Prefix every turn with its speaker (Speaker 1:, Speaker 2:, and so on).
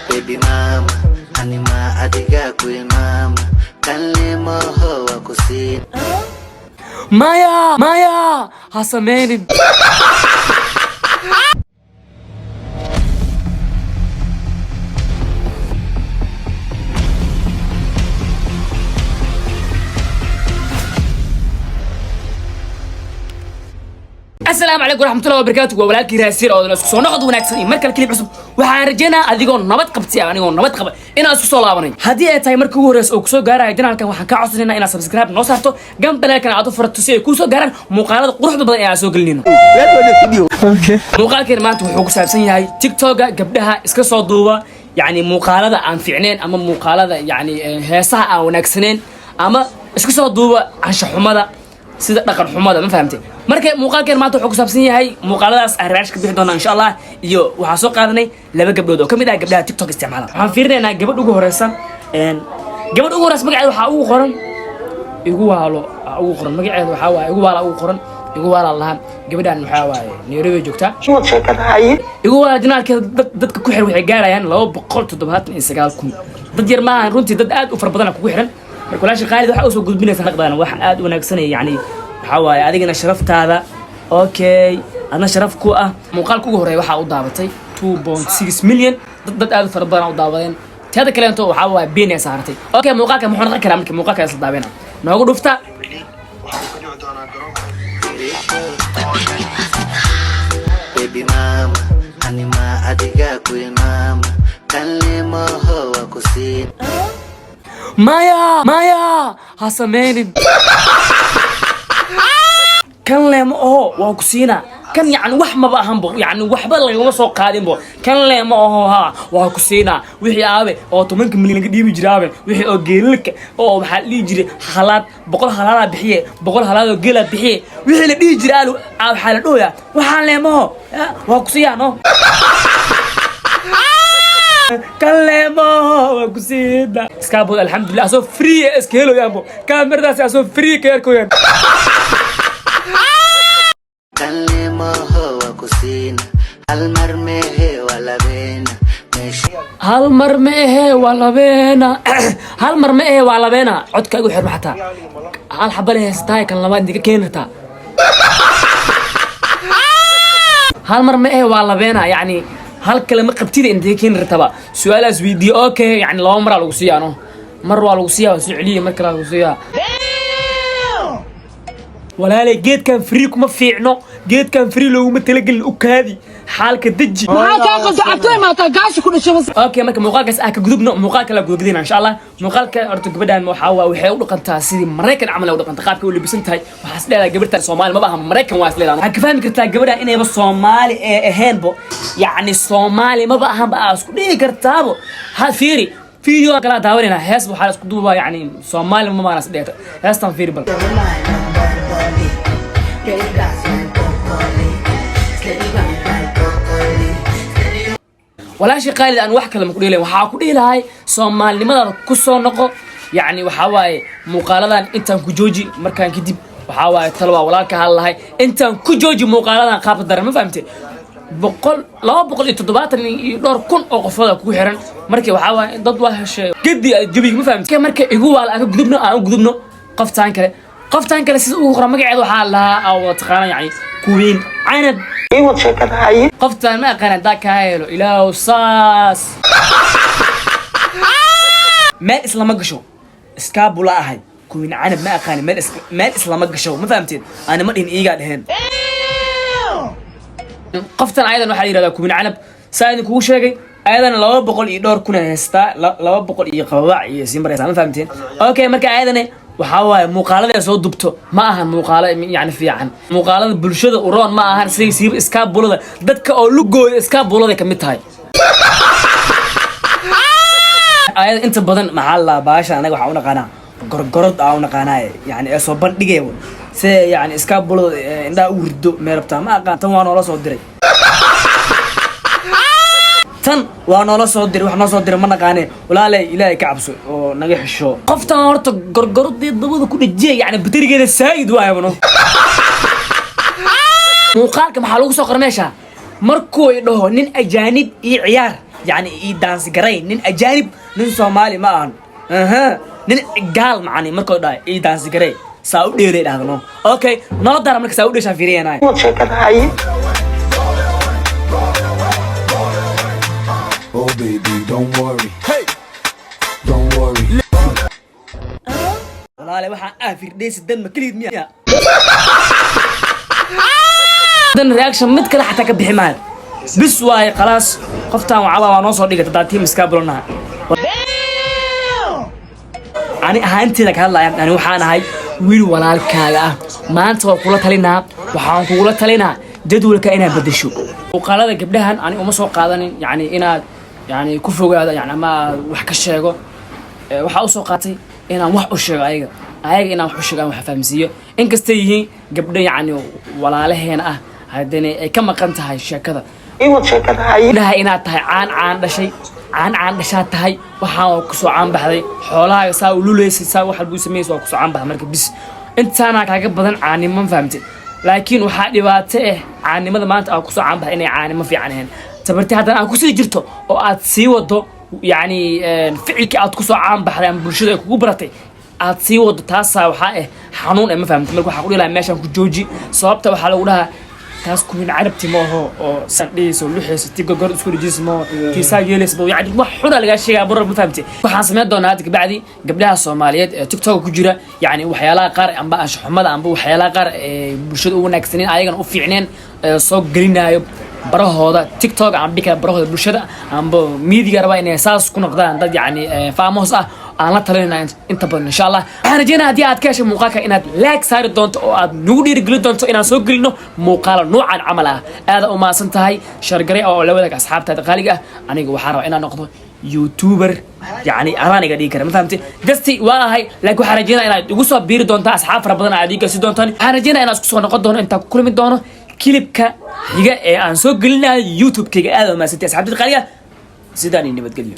Speaker 1: baby mama anima adiga kui mama kalimo hoa kusin
Speaker 2: Maya hasameynin. السلام عليكم ورحمة الله وبركاته ولكن راسير أو ناس كسونا قد وناكسني مركل كليب عصب وحارجينا أديكون نبض قبتي يعني نبض قبة إنا أسكسو لابني هدي أتاي مركو ورس أو كسو جارا يدنا كان وحكا عصرنا إنا سبسكرايب نوصرتو جنب بلا كان عطوا فرتوسي كوسو جارا مقالة قروح بضيع سوق لينو مقالة كلمات وحوق سابسين هاي تيك توك قبلها اسكسو دوبا يعني مقالة عن فعنين أما مقالة يعني هسا أو ناكسنين أما اسكسو دوبا عن شحومة sida dhaqan xumada ma fahamtay markay muuqaalkeen maanta wuxuu ku saabsan yahay muuqaaladaas aan raash ka bixi doona insha Allah iyo waxa soo qaadanay laba gabdhood oo kamid ah gabdhaha TikTok isticmaala waxaan fiirinaynaa gabadh ugu horeysan magaceeda waxa ugu qoran igu waalo magaceeda waxa waa igu waala lahan gabadhan waxa waaye Nairobi joogta igu waala janaalkeeda dadka ku xir waxay gaarayaan 279,000 dad yar ma ahan runtii dad aad u far badan ku xiran markulaasha qaalid waxa uu soo gudbinaysa naqdana wax aad u wanaagsan yani waxa waaye adigana sharaftaada okay adna sharaf ku ah muuqaalka ugu horeeya waxa uu daabatay 2.6 milyan dad aad u fara badan u daawadeen teeda kale inta waxa waaye been ay saartay okay muuqaalka muxuu noqon karaa markii muuqaalka isla daabena noogu dhufta
Speaker 1: baby mama anima adiga kui mama kalimo hoa kusin
Speaker 2: Maya hasameynin kan leemo oo waa ku siina kan yani wax ma baahan bo yani waxba lagama soo qaadin bo kan leemo oo ha waa ku siina wixii aabe oo 10 milyan ka dhiibi jiraabe wixii oo geelka oo waxa la jiray halaad 100 halaad bixiye 100 halaad oo geela bixiye wixii la dhigi jiray waxa la dhooya waxa leemo waa ku siina no كلمه وكسيدا اسكابو الحمد لله سو فري اسكيلو يامبو كاميرا سو فري كيركو يام
Speaker 1: كلمه وكسين المرمه ولا بين
Speaker 2: هل مرمه ولا بينا عدكاغو خير حتى هل حبله هستاي كان لبا ديك كينتا هل مرمه ولا بينا يعني هل كلمة قبتي أنت كين رتبة سؤال فيديو أوكي يعني لو مرة لو سيانو مرة لو سيا وسعلية مرة لو سيا ولا لي جيت كان فريق ما فيعنو جيت كان فريق لو متلقى الأكادي حالك دجي
Speaker 3: ما تاخذ عطيه ما تقاش كل شيء بس
Speaker 2: اوكي marka muuqaalkaas ah ka gudubno muuqaalka la gudubina insha Allah muuqaalka horta gabadhan waxa waxay u dhaqantaa sidii Mareykan camal u dhaqanta qaabka u libisan tahay waxa isleedahay gabadha Soomaali ma baahan Mareykan waa isleedahay waxa ka fahmi kartaa gabadha inayba Soomaali ahaynbo yani Soomaali ma baahan ba isku dhigi kartaabo ha fiiri video kala daawanina hees waxa isku duubaa yani Soomaali ma maanas dheeta heestan fiiri bal ولا شيء قالد أن وحكي لما كقولي له وحاكولي لهاي صومال لماذا كسر نقو يعني وحواي مقالة أنت كجوجي مركان كديب وحواي طلبة ولا كهالله أنت كجوجي مقالة قابل درم ما فهمتي بقول التطبيقات اللي يدور كون أوقفها كوهران مركي وحواي ضد وهش جدي جبي ما فهمت كم مركي يقول على قدبنا قفتان كلا سيد أخرى ما قاعد وحالها أو تقارن يعني كوين عنب
Speaker 3: ايوه شكل هاي
Speaker 2: قفتان ما قاعد ذاك هايلو إلى وصاص ما إسلام قشوا اسكابولا هاي كوين عنب ما قاعد ما إسلام قشوا ما فهمتين أنا ما إيه قاعد هن قفتان أيضا واحد يرى كوين عنب سايد كوش شيء أيضا لو بقول يدور كنا هستا لو بقول يقوع يسمى ما فهمتين أوكي مركا أيضا وحاول مقالة سو دبته ما أهان مقالة يعني في عن مقالة بالشدة أوران ما أهان سيب إسكاب بولده دتك أو لوجو إسكاب بولده كميت هاي أنت بدن محل باشا أنا وحاول نقانا قرقرط أو نقانا يعني أصوبان دقيقة سي يعني إسكاب بولده عندها وردو مربطة ما أقان تمام ولا صدري tan waa noo soo diray wax noo soo diray ma naqaane walaalay ilaahay ka cabso oo naga xisho qoftan horta gorgorodii dabada ku dhijay yani baterigeeda saayid waayabano muuqaalka maxaa lagu soo qormeesha markuu dhaho nin ajaanib iyo ciyaar يعني إيه دانس جراي نين أجانب نين صومالي ما أها نين قال معني مركو دا إيه دانس جراي سعودي ليه هذا نو أوكي نلا دار منك سعودي شافيري أنا
Speaker 4: Oh baby, don't worry. Hey, don't worry.
Speaker 2: والله لو waxaan aafir dhees dan ma kaliid miya dan reaction mid kale xataa ka bixi maayo bis waay khalaas qoftaan waa noo soo dhigay dad team iska bulanaha ani ahaanteeda ka hadlaayaan ani waxaan ahay wiil walaalkaaga ah maanta waa kula talinaa waxaan kugula talinaa jadwalka inaad bedesho وقالada gabdhahan ani uma soo qaadanin yani inaad yani ku fogaado yani ama wax ka sheego waxa u soo qaatay inaan wax u sheego ayaga inaan wax u sheegaan wax fahamsiiyo in kasta yihiin gabdho yani walaalaheena ah hadana ay ka maqan tahay sheekada dhaha inaad tahay caan dhashaa tahay waxaan ku soo caan baxday xoolahaaga saa u luleysay saa wax walba u sameeyay waa ku soo caan baxday marka bis intaana kaaga badan caanimo fahamtay laakiin waxa dhibaato caanimada maanta aan ku soo caan baxay inay caanimo fiican ahayn tabartii haddana aan ku sii jirto oo aad sii wado yani ficilkii aad ku soo caan baxday ama bulshada ay kugu baratay aad sii wado taasaa waxaa xanuun ma fahamtay marka waxaa ku dhihi lahaa meeshaan ku jooji sababta waxaa lagu dhahaa taas kuwin carabti maaho oo sandhiis oo luxeys tiga gor isku rijis ma tiisaa yeelis buu yani wax xuna laga sheegay barar ma fahamtay waxaan sameyn doonaa hadda bacdi gabdhaha Soomaaliyeed ee TikTok ku jira yani waxyaalaha qaar amba ashxumada amba waxyaalaha qaar ee bulshada u wanaagsaneen ayagana u fiicneen soo gelinayo barahooda TikTok aan bika barahooda bulshada amba media raba inay saas ku noqdaan dad yani famous ah aan la talinayna inta badan insha Allah waxaan rajaynayaa hadii aad ka heshay muuqaalka inaad like saari doonto oo aad nagu dhiirigelin doonto inaan soo gelino muuqaal noocan camal ah aad u maasan tahay shargare oo la wadaag asxaabtaada qaaliga ah aniga waxaan rabaa inaan noqdo YouTuber يعني أراني قاعد يكرم فهمتي قصتي واهي لكن حرجينا أنا يقصوا بير دونتا أصحاب ربنا عادي قصي دونتاني حرجينا أنا أسكت نقد دون أنت كل من دونه كليب كا يجا أنسوق قلنا يوتيوب كي هذا ما ستي أصحاب القرية زيداني إني بتقولي